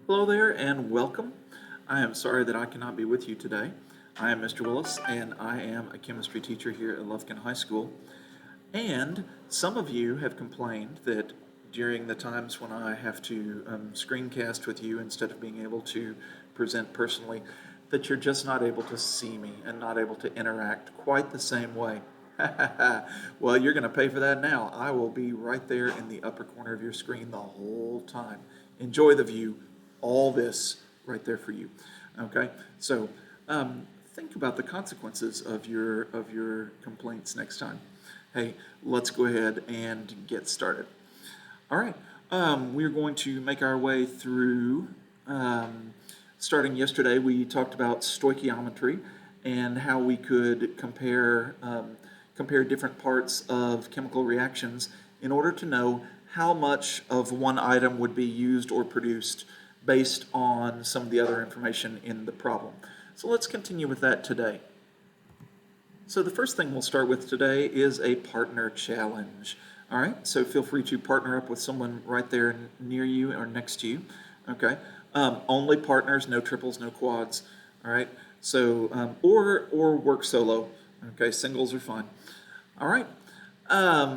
Hello there and welcome. I am sorry that I cannot be with you today. I am Mr. Willis and I am a chemistry teacher here at Lufkin High School. And some of you have complained that during the times when I have to screencast with you instead of being able to present personally, that you're just not able to see me and not able to interact quite the same way. Well, you're going to pay for that now. I will be right there in the upper corner of your screen the whole time. Enjoy the view. All this right there for you. Okay, so think about the consequences of your complaints next time. Hey, let's go ahead and get started. All right, we're going to make our way through. Starting yesterday, we talked about stoichiometry and how we could compare different parts of chemical reactions in order to know how much of one item would be used or produced based on some of the other information in the problem. So let's continue with that today. So the first thing we'll start with today is a partner challenge. All right, so feel free to partner up with someone right there near you or next to you. Okay, only partners, no triples, no quads. All right, so or work solo. Okay, singles are fine. All right,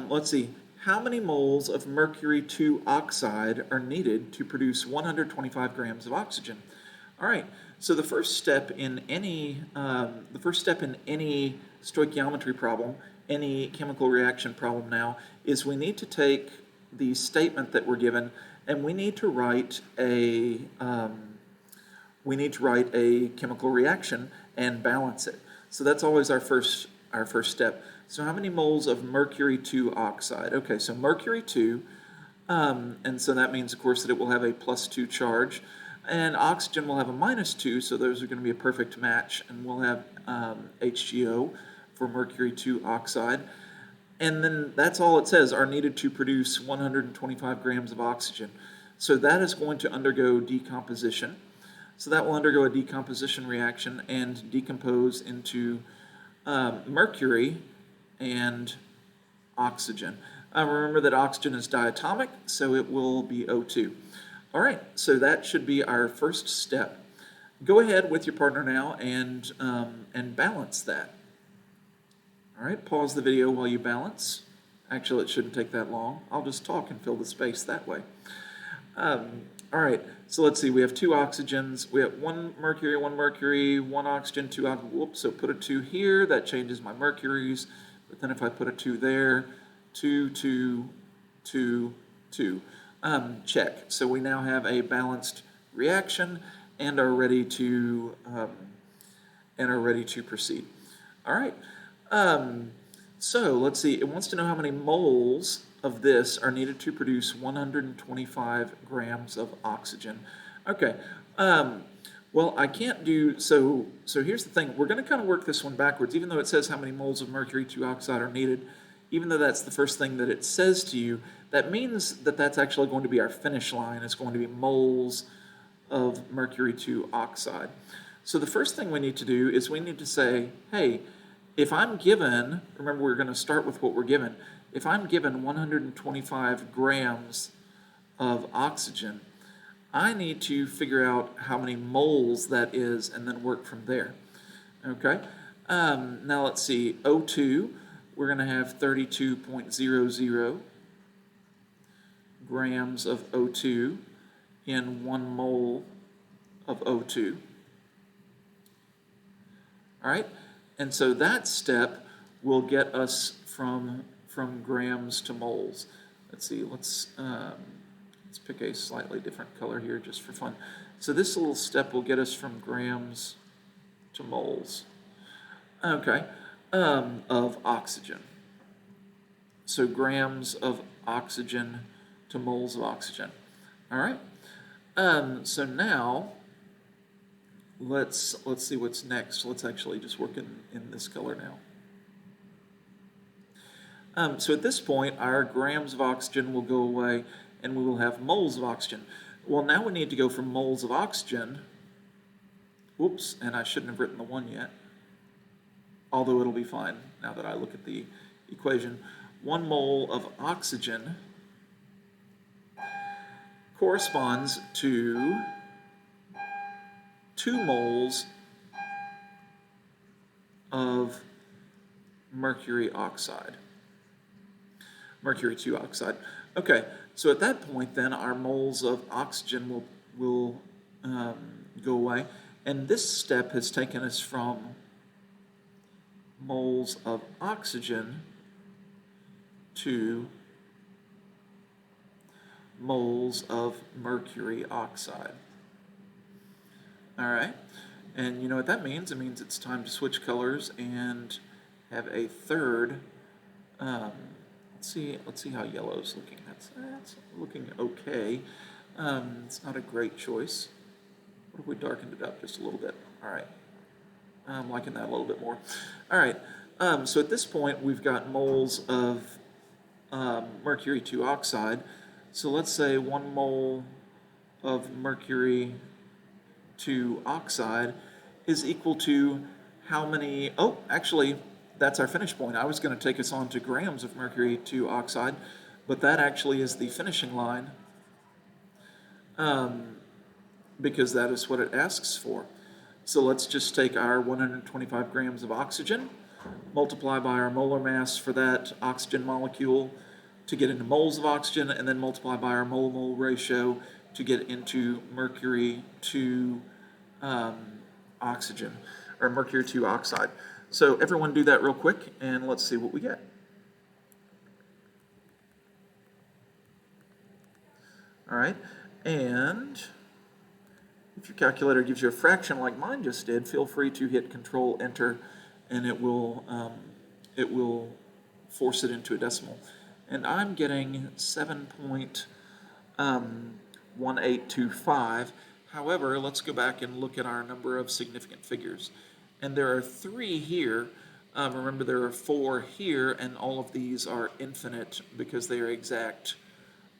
let's see. How many moles of mercury 2 oxide are needed to produce 125 grams of oxygen? All right. So the first step in any stoichiometry problem, any chemical reaction problem now, is we need to take the statement that we're given and we need to write a chemical reaction and balance it. So that's always our first step. So how many moles of mercury 2 oxide? Okay, so mercury 2, and so that means, of course, that it will have a +2 charge, and oxygen will have a -2, so those are going to be a perfect match, and we'll have HGO for mercury 2 oxide. And then that's all it says, are needed to produce 125 grams of oxygen. So that is going to undergo decomposition. So that will undergo a decomposition reaction and decompose into mercury and oxygen. Remember that oxygen is diatomic, so it will be O2. All right, so that should be our first step. Go ahead with your partner now and balance that. All right, pause the video while you balance. Actually, it shouldn't take that long. I'll just talk and fill the space that way. All right, so let's see. We have 2 oxygens. We have 1 mercury, 1 oxygen, 2 oxygen. Whoops, so put a 2 here. That changes my mercuries. But then if I put a 2 there, 2, 2, 2, 2. Check. So we now have a balanced reaction and are ready to proceed. All right. So let's see. It wants to know how many moles of this are needed to produce 125 grams of oxygen. Okay. Well, I can't do so. So here's the thing. We're going to kind of work this one backwards, even though it says how many moles of mercury 2 oxide are needed. Even though that's the first thing that it says to you, that means that that's actually going to be our finish line. It's going to be moles of mercury 2 oxide. So the first thing we need to do is we need to say, hey, if I'm given, remember we're going to start with what we're given. If I'm given 125 grams of oxygen, I need to figure out how many moles that is and then work from there. Okay? Now let's see. O2, we're going to have 32.00 grams of O2 in 1 mole of O2. All right? And so that step will get us from grams to moles. Let's see. Let's pick a slightly different color here just for fun. So this little step will get us from grams to moles. Okay, of oxygen. So grams of oxygen to moles of oxygen. All right. So now let's see what's next. Let's actually just work in this color now. So at this point, our grams of oxygen will go away and we will have moles of oxygen. Well, now we need to go from moles of oxygen. Whoops, and I shouldn't have written the 1 yet, although it'll be fine now that I look at the equation. 1 mole of oxygen corresponds to 2 moles of mercury oxide. Mercury 2 oxide. Okay, so at that point then our moles of oxygen will go away. And this step has taken us from moles of oxygen to moles of mercury oxide. All right, and you know what that means? It means it's time to switch colors and have a third. Let's see how yellow's looking. That's looking okay. It's not a great choice. What if we darkened it up just a little bit? All right, I'm liking that a little bit more. All right, so at this point we've got moles of mercury 2 oxide. So let's say 1 mole of mercury 2 oxide is equal to how many, oh, actually, that's our finish point. I was going to take us on to grams of mercury 2 oxide, but that actually is the finishing line because that is what it asks for. So let's just take our 125 grams of oxygen, multiply by our molar mass for that oxygen molecule to get into moles of oxygen, and then multiply by our mole-mole ratio to get into mercury 2 oxygen, or mercury 2 oxide. So everyone do that real quick, and let's see what we get. All right, and if your calculator gives you a fraction like mine just did, feel free to hit Control Enter, and it will force it into a decimal. And I'm getting 7.1825. However, let's go back and look at our number of significant figures. And there are 3 here. Remember, there are 4 here, and all of these are infinite because they are exact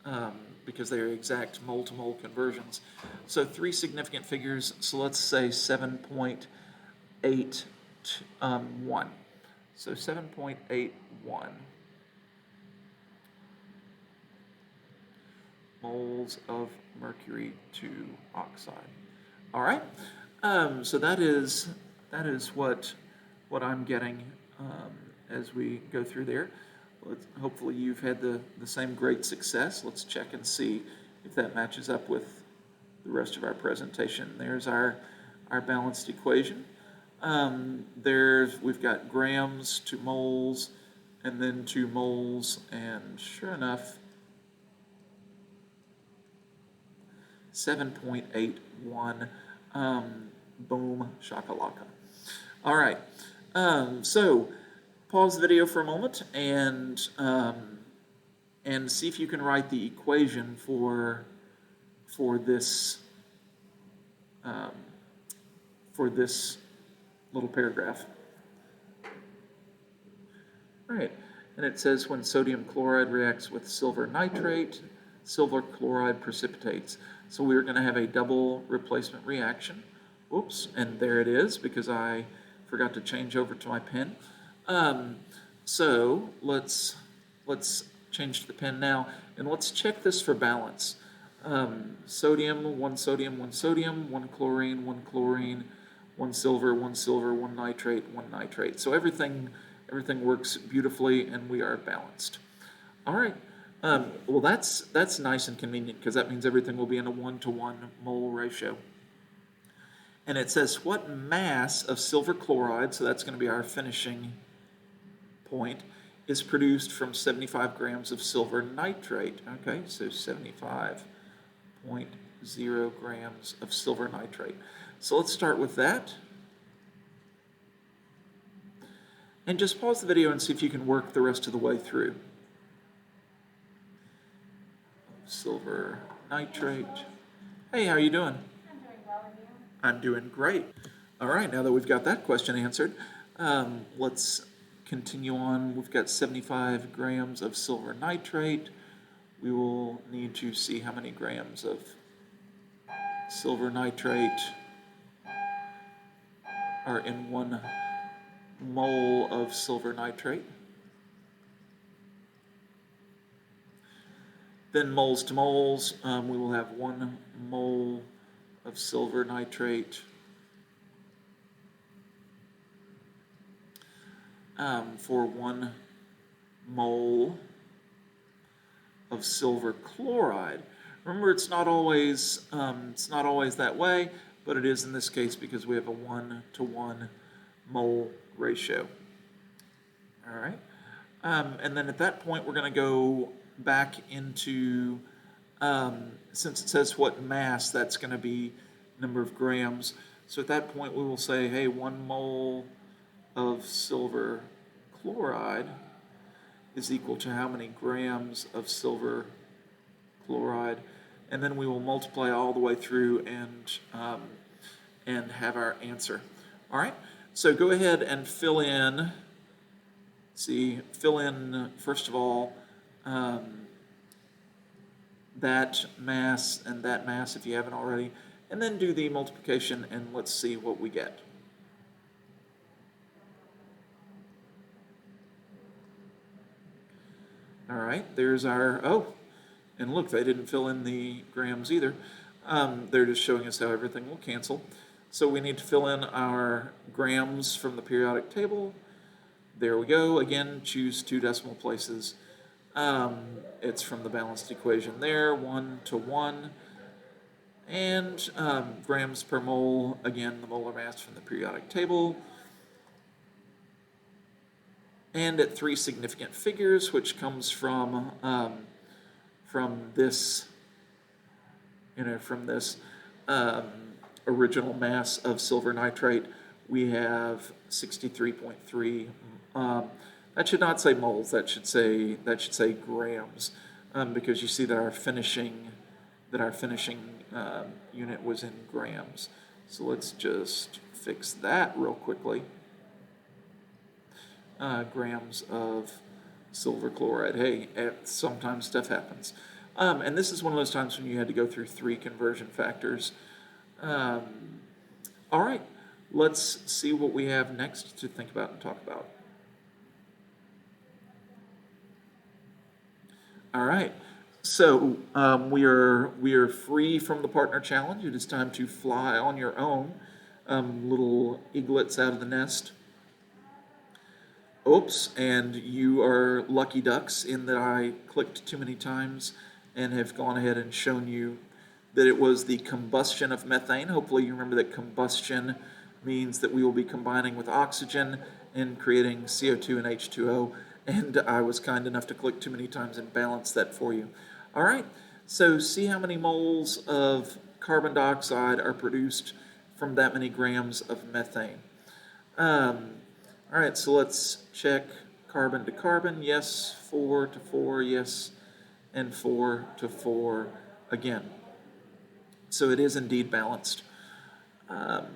mole-to-mole conversions. So 3 significant figures. So let's say 7.81. So 7.81 moles of mercury 2 oxide. All right. So that is what I'm getting as we go through there. Hopefully you've had the same great success. Let's check and see if that matches up with the rest of our presentation. There's our balanced equation. We've got grams to moles, and then to moles, and sure enough, 7.81. Boom shakalaka. All right. So pause the video for a moment and see if you can write the equation for this little paragraph. All right, and it says when sodium chloride reacts with silver nitrate, silver chloride precipitates. So we're going to have a double replacement reaction. Oops, and there it is because I forgot to change over to my pen. So let's change to the pen now, and let's check this for balance. Sodium, 1 sodium, 1 sodium, 1 chlorine, 1 chlorine, 1 silver, 1 silver, 1 nitrate, 1 nitrate. So everything works beautifully, and we are balanced. All right. Well, that's nice and convenient because that means everything will be in a 1-to-1 mole ratio. And it says what mass of silver chloride, so that's going to be our finishing point, is produced from 75 grams of silver nitrate. Okay, so 75.0 grams of silver nitrate. So let's start with that. And just pause the video and see if you can work the rest of the way through. Silver nitrate. Hey, how are you doing? I'm doing well, and you? I'm doing great. All right, now that we've got that question answered, let's continue on. We've got 75 grams of silver nitrate. We will need to see how many grams of silver nitrate are in 1 mole of silver nitrate. Then moles to moles, we will have 1 mole of silver nitrate for 1 mole of silver chloride. Remember, it's not always that way, but it is in this case because we have a 1-to-1 mole ratio. All right, and then at that point we're going to go back into, since it says what mass, that's going to be number of grams. So at that point we will say, hey, 1 mole of silver chloride is equal to how many grams of silver chloride, and then we will multiply all the way through and have our answer. All right, so go ahead and fill in. Fill in first of all that mass and that mass if you haven't already, and then do the multiplication, and let's see what we get. All right, there's our, oh, and look, they didn't fill in the grams either. They're just showing us how everything will cancel. So we need to fill in our grams from the periodic table. There we go. Again, choose 2 decimal places. It's from the balanced equation there, 1-to-1. And grams per mole, again, the molar mass from the periodic table. And at 3 significant figures, which comes from this, original mass of silver nitrate, we have 63.3. That should not say moles. That should say grams, because you see that our finishing unit was in grams. So let's just fix that real quickly. Grams of silver chloride. Hey, sometimes stuff happens. And this is one of those times when you had to go through 3 conversion factors. All right, let's see what we have next to think about and talk about. All right, so we are free from the partner challenge. It is time to fly on your own, little eaglets out of the nest. Oops, and you are lucky ducks in that I clicked too many times and have gone ahead and shown you that it was the combustion of methane. Hopefully you remember that combustion means that we will be combining with oxygen and creating CO2 and H2O, and I was kind enough to click too many times and balance that for you. All right, so see how many moles of carbon dioxide are produced from that many grams of methane. All right, so let's check carbon to carbon. Yes, 4 to 4, yes, and 4 to 4 again. So it is indeed balanced. All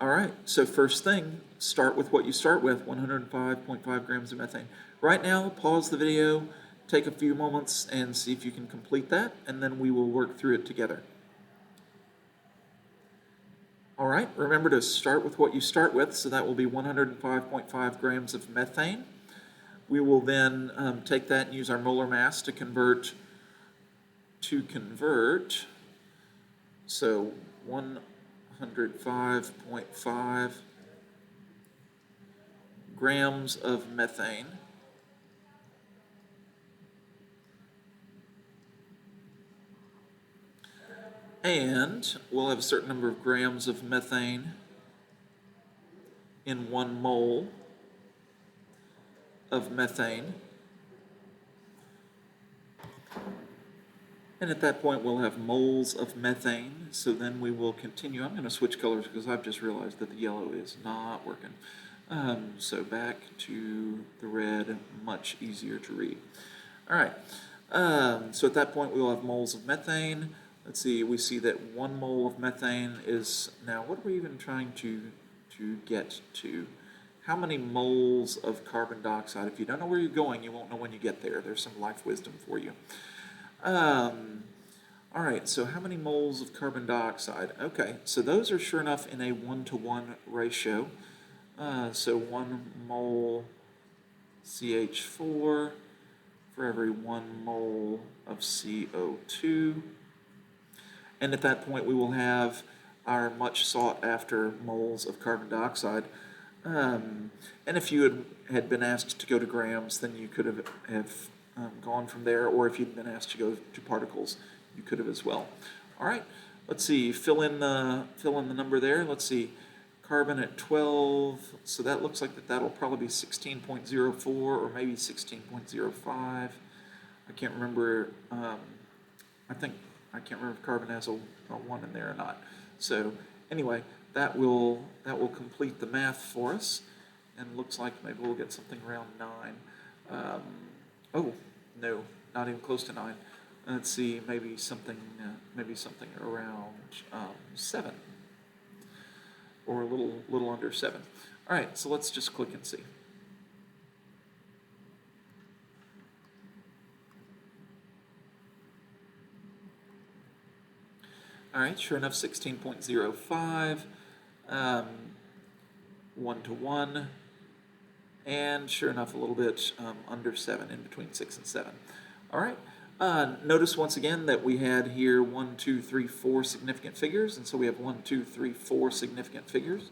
right, so first thing, start with what you start with, 105.5 grams of methane. Right now, pause the video, take a few moments, and see if you can complete that, and then we will work through it together. All right, remember to start with what you start with, so that will be 105.5 grams of methane. We will then take that and use our molar mass to convert. So 105.5 grams of methane and we'll have a certain number of grams of methane in 1 mole of methane. And at that point, we'll have moles of methane. So then we will continue. I'm going to switch colors because I've just realized that the yellow is not working. So back to the red, much easier to read. All right. So at that point, we will have moles of methane. Let's see. We see that 1 mole of methane is, now what are we even trying to get to? How many moles of carbon dioxide? If you don't know where you're going, you won't know when you get there. There's some life wisdom for you. All right, so how many moles of carbon dioxide? Okay, so those are sure enough in a 1-to-1 ratio. So 1 mole CH4 for every 1 mole of CO2. And at that point, we will have our much sought after moles of carbon dioxide. And if you had been asked to go to grams, then you could have gone from there, or if you'd been asked to go to particles, you could have as well. All right, let's see, fill in the number there. Let's see, carbon at 12, so that looks like that'll probably be 16.04 or maybe 16.05. I can't remember, I can't remember if carbon has a 1 in there or not. So anyway, that will complete the math for us, and looks like maybe we'll get something around 9. Oh no, not even close to 9. Let's see, maybe something around 7, or a little under 7. All right, so let's just click and see. All right, sure enough, 16.05, 1 to 1, and sure enough, a little bit under 7, in between 6 and 7. All right, notice once again that we had here 1, 2, 3, 4 significant figures, and so we have 1, 2, 3, 4 significant figures.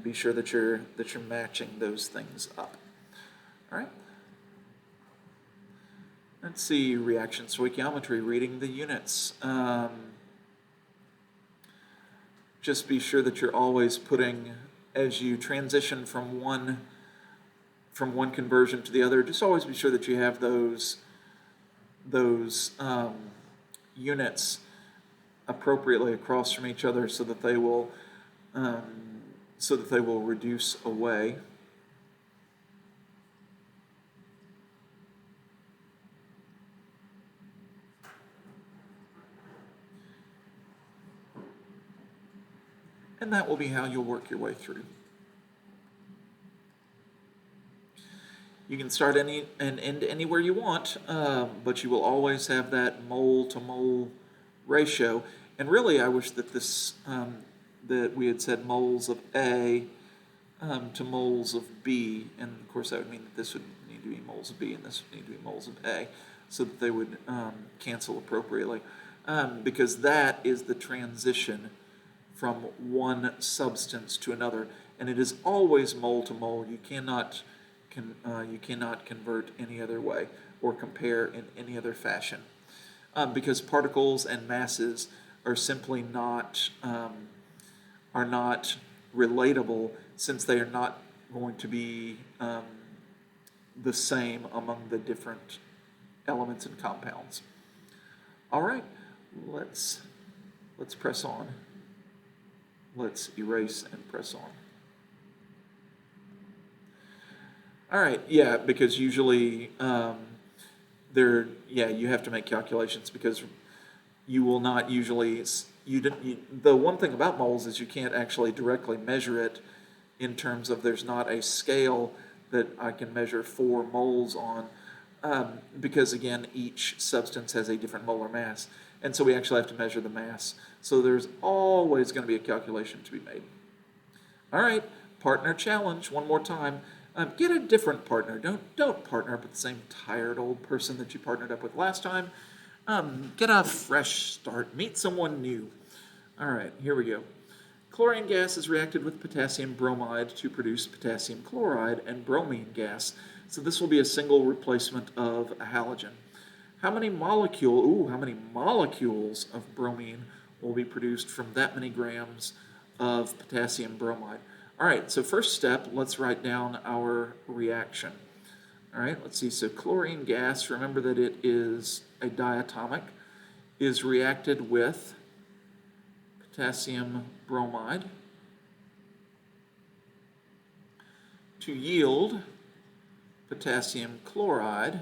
Be sure that you're matching those things up. All right. Let's see, reaction stoichiometry, reading the units. Just be sure that you're always putting, as you transition from one conversion to the other, just always be sure that you have those units appropriately across from each other, so that they will reduce away. And that will be how you'll work your way through. You can start and end anywhere you want, but you will always have that mole to mole ratio. And really, I wish that that we had said moles of A to moles of B, and of course that would mean that this would need to be moles of B and this would need to be moles of A, so that they would cancel appropriately, because that is the transition from one substance to another, and it is always mole to mole. You cannot convert any other way or compare in any other fashion, because particles and masses are simply not relatable, since they are not going to be the same among the different elements and compounds. All right, let's press on. Let's erase and press on. All right, yeah, because usually you have to make calculations, because you will not usually, the one thing about moles is you can't actually directly measure it in terms of, there's not a scale that I can measure 4 moles on, because again, each substance has a different molar mass. And so we actually have to measure the mass. So there's always going to be a calculation to be made. All right, partner challenge one more time. Get a different partner. Don't partner up with the same tired old person that you partnered up with last time. Get a fresh start. Meet someone new. All right, here we go. Chlorine gas has reacted with potassium bromide to produce potassium chloride and bromine gas. So this will be a single replacement of a halogen. How many molecules of bromine will be produced from that many grams of potassium bromide? All right, so first step, let's write down our reaction. All right, let's see, so chlorine gas, remember that it is a diatomic, is reacted with potassium bromide to yield potassium chloride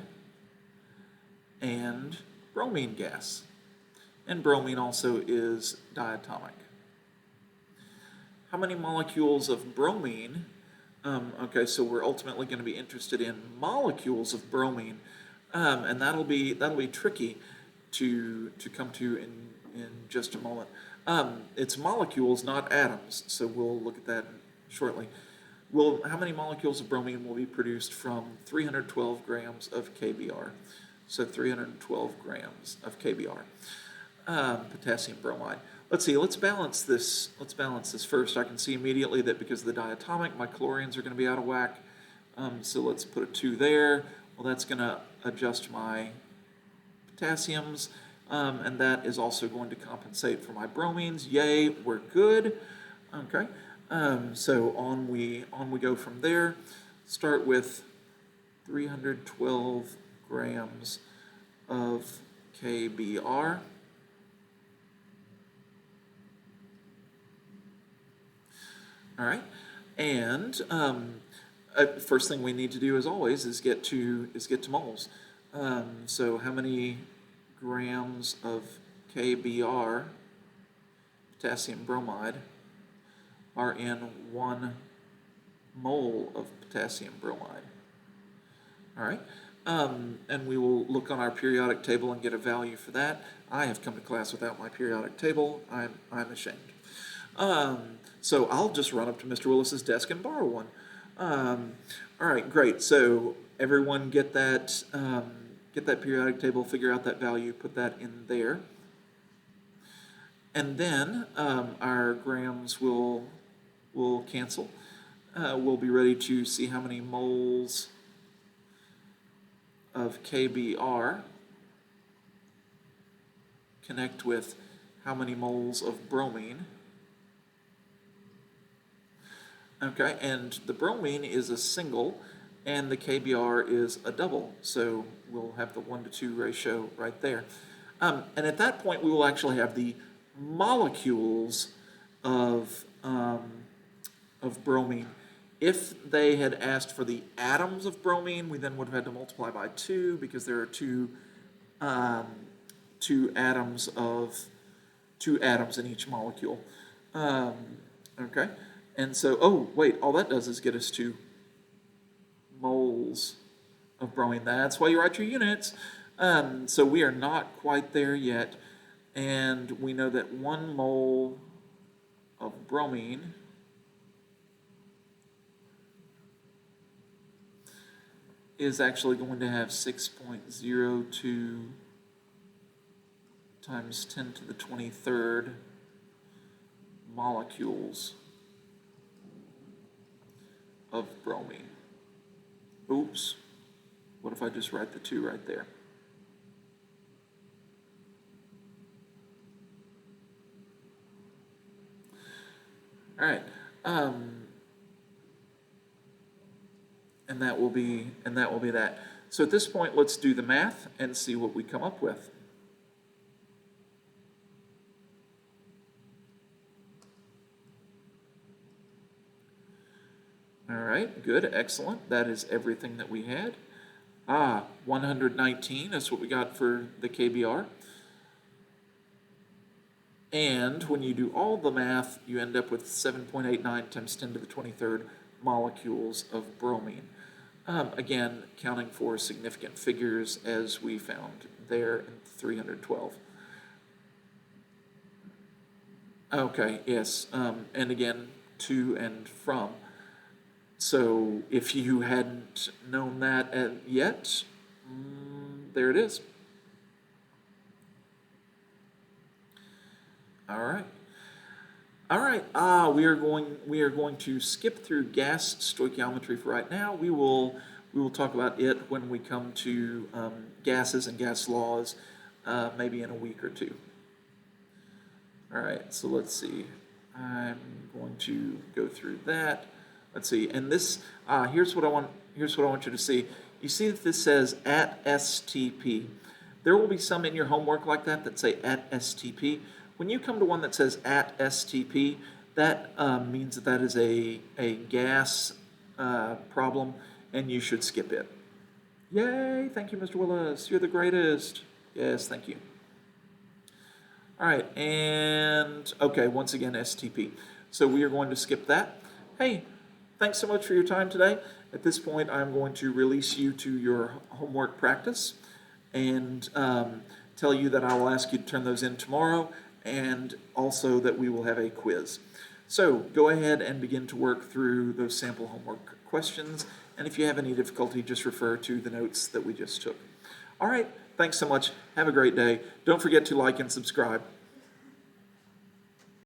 and bromine gas. And bromine also is diatomic. How many molecules of bromine? Okay, so we're ultimately going to be interested in molecules of bromine, and that'll be tricky to come to in just a moment. It's molecules, not atoms, so we'll look at that shortly. How many molecules of bromine will be produced from 312 grams of KBr? So 312 grams of KBr. potassium bromide. Let's see, let's balance this. Let's balance this first. I can see immediately that because of the diatomic, my chlorines are going to be out of whack. So let's put a 2 there. Well, that's going to adjust my potassiums, and that is also going to compensate for my bromines. Yay, we're good. Okay, so on we go from there. Start with 312 grams of KBr. All right, and first thing we need to do, as always, is get to moles. So how many grams of KBr, potassium bromide, are in 1 mole of potassium bromide? All right, and we will look on our periodic table and get a value for that. I have come to class without my periodic table. I'm ashamed. So I'll just run up to Mr. Willis's desk and borrow one. All right, great. So everyone get that periodic table, figure out that value, put that in there. And then our grams will cancel. We'll be ready to see how many moles of KBr connect with how many moles of bromine. Okay, and the bromine is a single, and the KBr is a double, so we'll have the 1-to-2 ratio right there. And at that point, we will actually have the molecules of bromine. If they had asked for the atoms of bromine, we then would have had to multiply by 2 because there are two atoms in each molecule. Okay. And so, oh, wait, all that does is get us to moles of bromine. That's why you write your units. So we are not quite there yet. And we know that 1 mole of bromine is actually going to have 6.02 times 10 to the 23rd molecules of bromine. Oops. What if I just write the 2 right there? All right. And that will be that. So at this point, let's do the math and see what we come up with. All right, good, excellent. That is everything that we had. 119 is what we got for the KBr. And when you do all the math, you end up with 7.89 times 10 to the 23rd molecules of bromine. Again, counting for significant figures as we found there in 312. Okay, yes, and again, to and from. So if you hadn't known that yet, there it is. All right. All right. We are going to skip through gas stoichiometry for right now. We will talk about it when we come to gases and gas laws, maybe in a week or two. All right. So let's see. I'm going to go through that. Let's see. And this here's what I want you to see. You see that this says at STP. There will be some in your homework like that say at STP. When you come to one that says at STP, that means that is a gas problem, and you should skip it. Yay! Thank you, Mr. Willis. You're the greatest. Yes, thank you. All right, and okay, once again, STP. So we are going to skip that. Hey, thanks so much for your time today. At this point, I'm going to release you to your homework practice and tell you that I will ask you to turn those in tomorrow, and also that we will have a quiz. So go ahead and begin to work through those sample homework questions, and if you have any difficulty, just refer to the notes that we just took. All right, Thanks so much. Have a great day. Don't forget to like and subscribe.